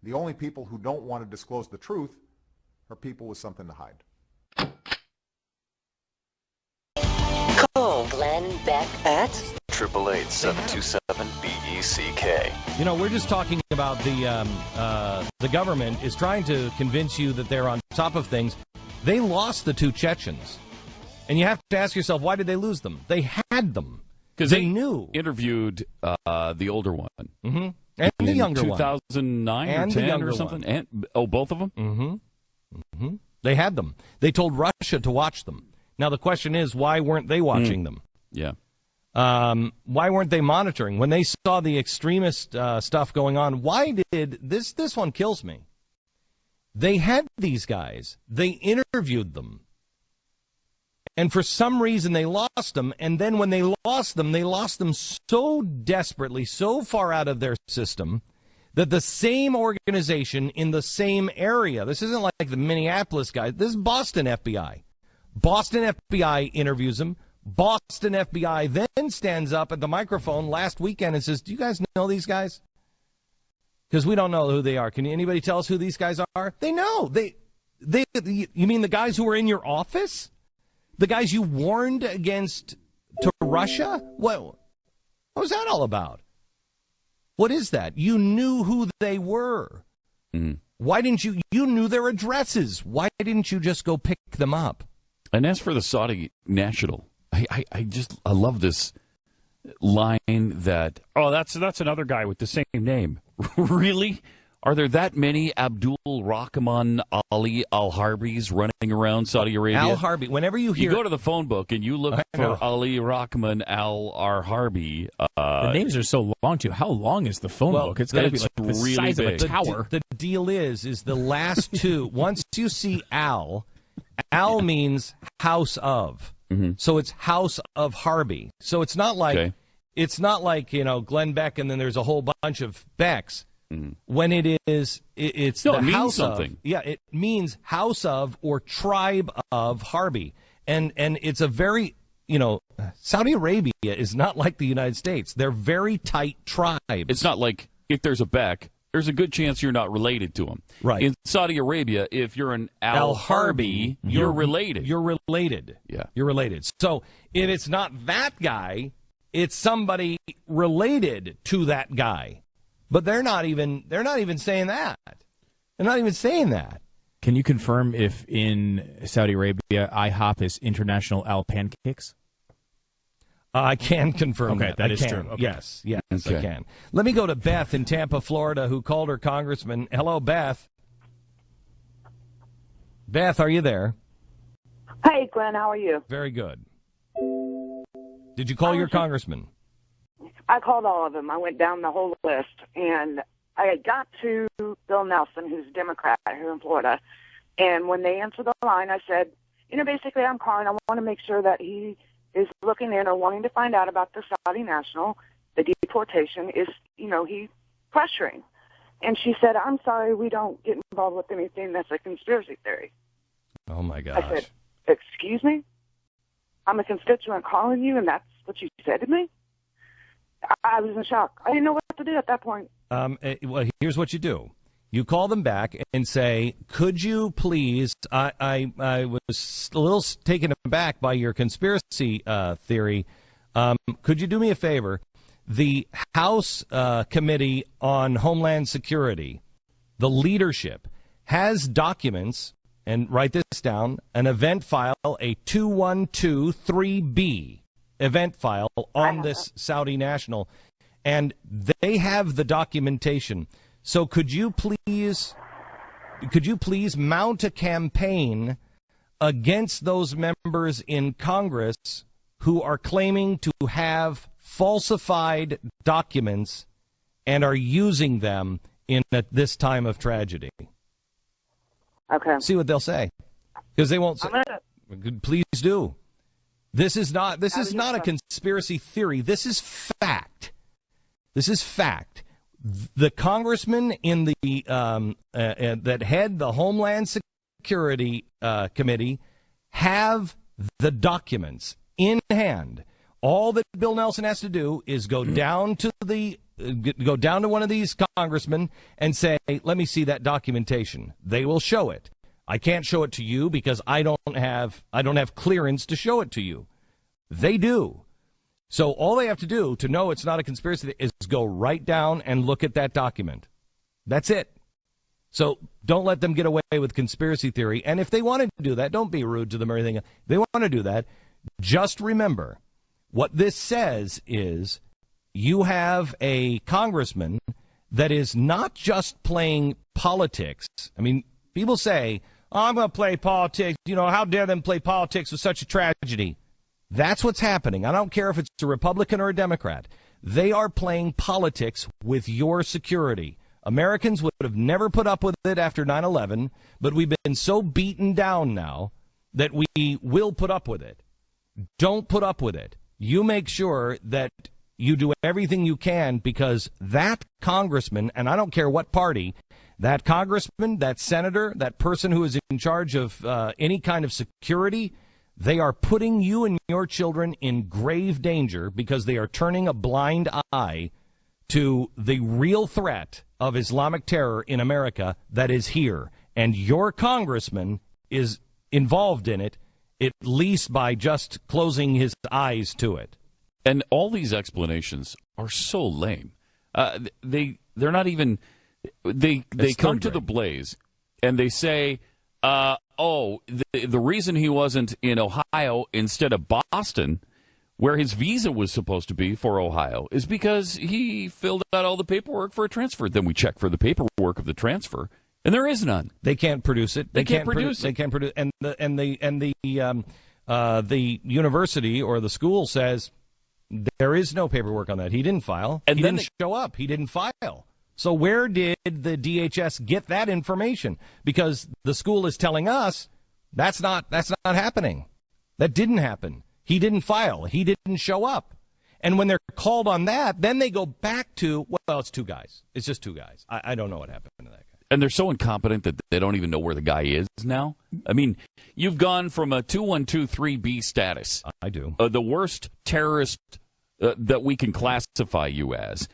The only people who don't want to disclose the truth are people with something to hide. Call Glenn Beck at 888-727-BECK. You know, we're just talking about the government is trying to convince you that they're on top of things. They lost the 2 Chechens. And you have to ask yourself, why did they lose them? They had them. Because they knew. Interviewed the older one. Mm-hmm. And the younger 2009 one. or And 10 or something. One. And, both of them? Mm-hmm. Mm-hmm. They had them. They told Russia to watch them. Now, the question is, why weren't they watching them? Yeah. Why weren't they monitoring? When they saw the extremist stuff going on, why did this one kills me. They had these guys. They interviewed them. And for some reason, they lost them. And then when they lost them so desperately, so far out of their system, that the same organization in the same area, this isn't like the Minneapolis guys, this is Boston FBI. Boston FBI interviews them. Boston FBI then stands up at the microphone last weekend and says, do you guys know these guys? Because we don't know who they are. Can anybody tell us who these guys are? They know. You mean the guys who were in your office? The guys you warned against to Russia? What was that all about? What is that? You knew who they were. Mm. Why didn't you knew their addresses. Why didn't you just go pick them up? And as for the Saudi national, I love this line that, that's another guy with the same name. Really? Are there that many Abdul Rahman Ali Al-Harbis running around Saudi Arabia? Al-Harbi. Whenever you hear... You go to the phone book and you look for Ali Rahman Al-Harbi. The names are so long, too. How long is the phone book? It's got to be like the really size big. of a tower. The deal is the last 2, once you see Al means house of. Mm-hmm. So it's House of Harbi. So it's not like Glenn Beck and then there's a whole bunch of Becks. Mm-hmm. When it's it the means house something. Of. Yeah, it means house of or tribe of Harbi. And it's a very, Saudi Arabia is not like the United States. They're very tight tribes. It's not like if there's a Beck, there's a good chance you're not related to him. Right. In Saudi Arabia, if you're an Al-Harbi, you're related. You're related. Yeah. You're related. So if it's not that guy, it's somebody related to that guy. But they're not even saying that. They're not even saying that. Can you confirm if in Saudi Arabia IHOP is International Al Pancakes? I can confirm that. That is can. true. Okay. Yes, okay. I can. Let me go to Beth in Tampa, Florida, who called her congressman. Hello, Beth. Beth, are you there? Hey, Glenn, how are you? Very good. Did you call your congressman? I called all of them. I went down the whole list, and I got to Bill Nelson, who's a Democrat here in Florida, and when they answered the line, I said, basically I'm calling. I want to make sure that he is looking in or wanting to find out about the Saudi national, the deportation, is, he pressuring. And she said, I'm sorry, we don't get involved with anything that's a conspiracy theory. Oh, my gosh. I said, excuse me? I'm a constituent calling you, and that's what you said to me? I was in shock. I didn't know what to do at that point. Well, here's what you do. You call them back and say, could you please, I was a little taken aback by your conspiracy theory. Could you do me a favor? The House Committee on Homeland Security, the leadership, has documents, and write this down, an event file, a 2123B event file on this Saudi national, and they have the documentation. So could you please mount a campaign against those members in Congress who are claiming to have falsified documents and are using them at this time of tragedy? Okay. See what they'll say, because they won't say. Please do. This is not a conspiracy theory. This is fact. This is fact. The congressman in the that head the Homeland Security Committee have the documents in hand. All that Bill Nelson has to do is go down to the go down to one of these congressmen and say, let me see that documentation. They will show it. I can't show it to you because I don't have clearance to show it to you. They do. So all they have to do to know it's not a conspiracy is go right down and look at that document. That's it. So don't let them get away with conspiracy theory. And if they wanted to do that, don't be rude to them or anything. If they want to do that, just remember what this says is you have a congressman that is not just playing politics. I mean, people say, oh, I'm going to play politics. You know, how dare them play politics with such a tragedy? That's what's happening. I don't care if it's a Republican or a Democrat. They are playing politics with your security. Americans would have never put up with it after 9/11, but we've been so beaten down now that we will put up with it. Don't put up with it. You make sure that you do everything you can, because that congressman, and I don't care what party, that congressman, that senator, that person who is in charge of any kind of security, they are putting you and your children in grave danger because they are turning a blind eye to the real threat of Islamic terror in America that is here. And your congressman is involved in it, at least by just closing his eyes to it. And all these explanations are so lame. They're not even. They come to the Blaze and they say, the reason he wasn't in Ohio instead of Boston, where his visa was supposed to be for Ohio, is because he filled out all the paperwork for a transfer. Then we check for the paperwork of the transfer, and there is none. They can't produce it. They can't produce it. They can't produce, and the university or the school says there is no paperwork on that. He didn't file. And he then didn't show up. He didn't file. So where did the DHS get that information? Because the school is telling us that's not happening. That didn't happen. He didn't file. He didn't show up. And when they're called on that, then they go back to, well, it's two guys. It's just two guys. I don't know what happened to that guy. And they're so incompetent that they don't even know where the guy is now. I mean, you've gone from a 2123B status. I do. The worst terrorist that we can classify you as,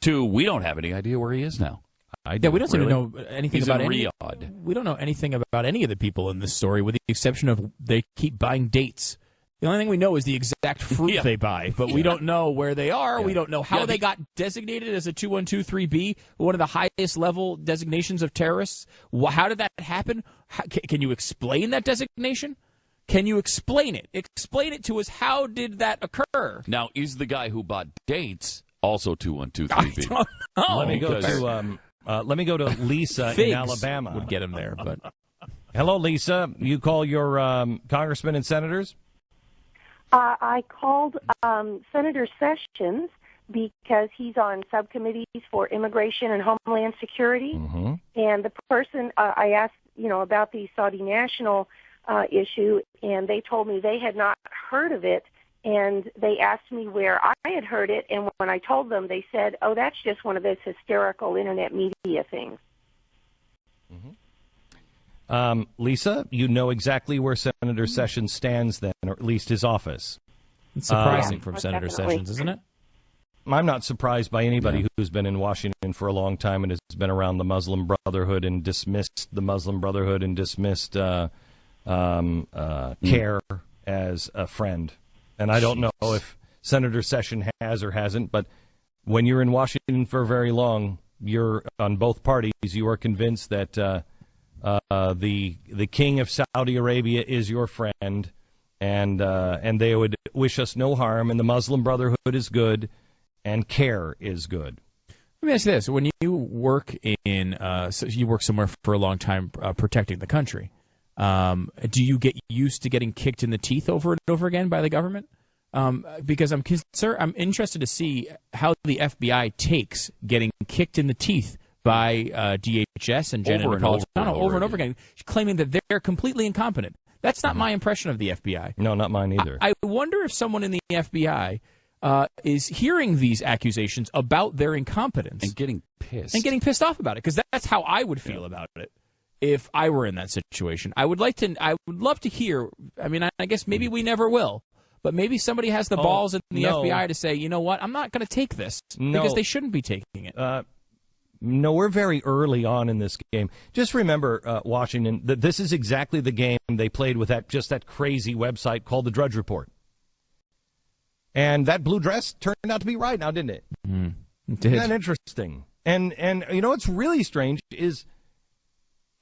to we don't have any idea where he is now. I do. Yeah, we don't even know anything He's about in any. Riyadh. We don't know anything about any of the people in this story, with the exception of they keep buying dates. The only thing we know is the exact fruit they buy, but we don't know where they are. Yeah. We don't know how they got designated as a 2123B, one of the highest level designations of terrorists. How did that happen? Can you explain that designation? Can you explain it? Explain it to us. How did that occur? Now, is the guy who bought dates also 2123B? I don't know. Let me go to Lisa in Alabama. Would get him there, but hello, Lisa. You call your congressmen and senators? I called Senator Sessions because he's on subcommittees for immigration and homeland security. Mm-hmm. And the person I asked, about the Saudi national issue, and they told me they had not heard of it. And they asked me where I had heard it, and when I told them, they said, "Oh, that's just one of those hysterical internet media things." Mm-hmm. Lisa, you know exactly where Senator Sessions stands then, or at least his office. it's surprising from Senator definitely. Sessions, isn't it? I'm not surprised by anybody who's been in Washington for a long time and has been around the Muslim Brotherhood and dismissed the Muslim Brotherhood and dismissed CARE as a friend. And I don't know if Senator Sessions has or hasn't, but when you're in Washington for very long, you're on both parties. You are convinced that the king of Saudi Arabia is your friend, and they would wish us no harm, and the Muslim Brotherhood is good, and CARE is good. Let me ask you this: when you work you work somewhere for a long time protecting the country, do you get used to getting kicked in the teeth over and over again by the government? Because I'm interested to see how the FBI takes getting kicked in the teeth by DHS and Janet Napolitano over and over again, claiming that they're completely incompetent. That's not my impression of the FBI. No, not mine either. I wonder if someone in the FBI is hearing these accusations about their incompetence and getting pissed off about it, because that's how I would feel about it if I were in that situation. I would love to hear. I mean, I guess maybe we never will. but maybe somebody has the balls in the no. FBI to say, you know what, I'm not going to take this because they shouldn't be taking it. No, we're very early on in this game. Just remember, Washington, that this is exactly the game they played with that crazy website called the Drudge Report. And that blue dress turned out to be right now, didn't it? It did. Isn't that interesting? And you know what's really strange is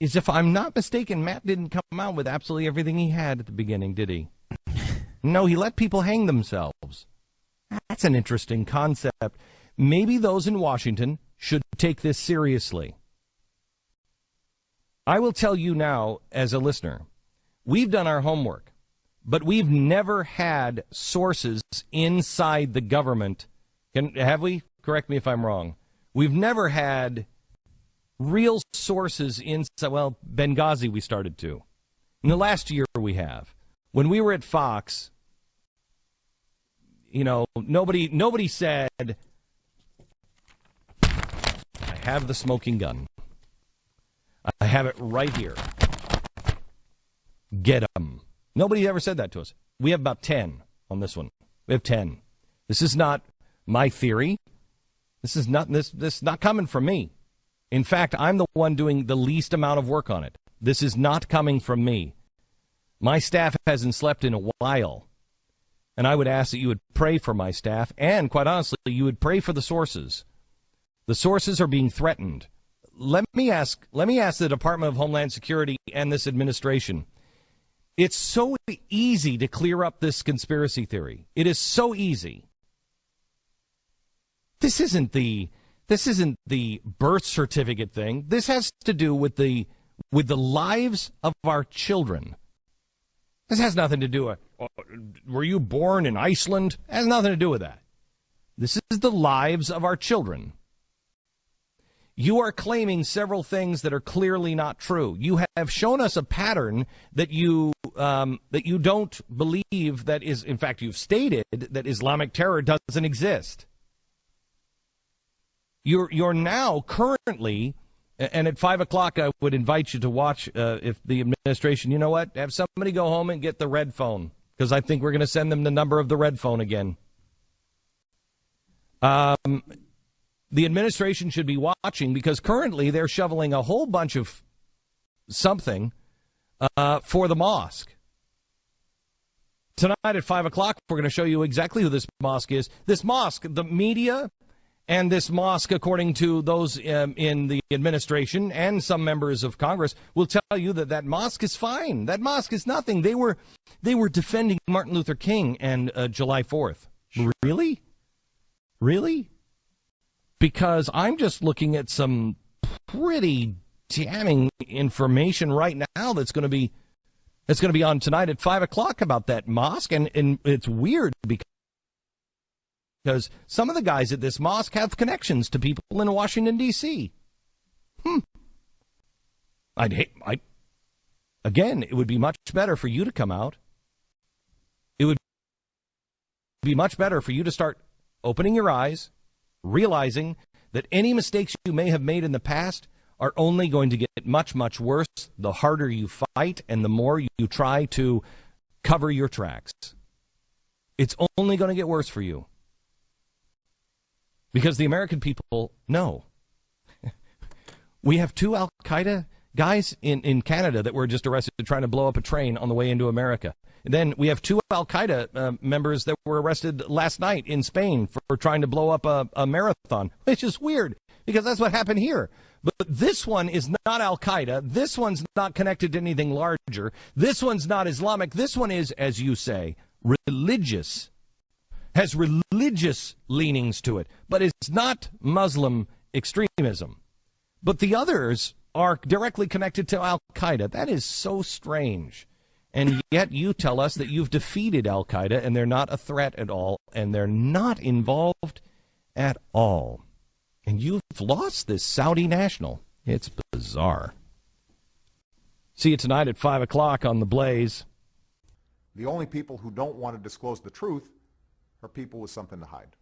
if I'm not mistaken, Matt didn't come out with absolutely everything he had at the beginning, did he? No, he let people hang themselves. That's an interesting concept. Maybe those in Washington should take this seriously. I will tell you now, as a listener, we've done our homework, but we've never had sources inside the government. Have we? Correct me if I'm wrong. We've never had real sources inside. Well, Benghazi we started to. In the last year we have. When we were at Fox, you know, nobody said, I have the smoking gun. I have it right here. Get 'em. Nobody ever said that to us. We have about 10 on this one. We have 10. This is not my theory. This is not coming from me. In fact, I'm the one doing the least amount of work on it. This is not coming from me. My staff hasn't slept in a while. And I would ask that you would pray for my staff, and quite honestly, you would pray for the sources. The sources are being threatened. Let me ask the Department of Homeland Security and this administration. It's so easy to clear up this conspiracy theory. It is so easy. This isn't the birth certificate thing. This has to do with the lives of our children. This has nothing to do with, were you born in Iceland? It has nothing to do with that. This is the lives of our children. You are claiming several things that are clearly not true. You have shown us a pattern that you don't believe that is, in fact, you've stated that Islamic terror doesn't exist. You're now currently, and at 5 o'clock I would invite you to watch, if the administration, you know what, have somebody go home and get the red phone, because I think we're going to send them the number of the red phone again. The administration should be watching, because currently they're shoveling a whole bunch of something for the mosque. Tonight at 5 o'clock, we're going to show you exactly who this mosque is. This mosque, the media, and this mosque, according to those in the administration and some members of Congress, will tell you that mosque is fine. That mosque is nothing. They were defending Martin Luther King and July 4th. Really? Really? Because I'm just looking at some pretty damning information right now that's going to be on tonight at 5 o'clock about that mosque, and it's weird because some of the guys at this mosque have connections to people in Washington, D.C. Again, it would be much better for you to come out. It would be much better for you to start opening your eyes, realizing that any mistakes you may have made in the past are only going to get much, much worse the harder you fight and the more you try to cover your tracks. It's only going to get worse for you. Because the American people know. We have 2 al-Qaeda guys in Canada that were just arrested trying to blow up a train on the way into America. And then we have 2 al-Qaeda members that were arrested last night in Spain for trying to blow up a marathon, which is weird because that's what happened here. But this one is not al-Qaeda. This one's not connected to anything larger. This one's not Islamic. This one is, as you say, religious. Has religious leanings to it, but it's not Muslim extremism. But the others are directly connected to al-Qaeda. That is so strange. And yet you tell us that you've defeated al-Qaeda and they're not a threat at all, and they're not involved at all. And you've lost this Saudi national. It's bizarre. See you tonight at 5 o'clock on The Blaze. The only people who don't want to disclose the truth are people with something to hide.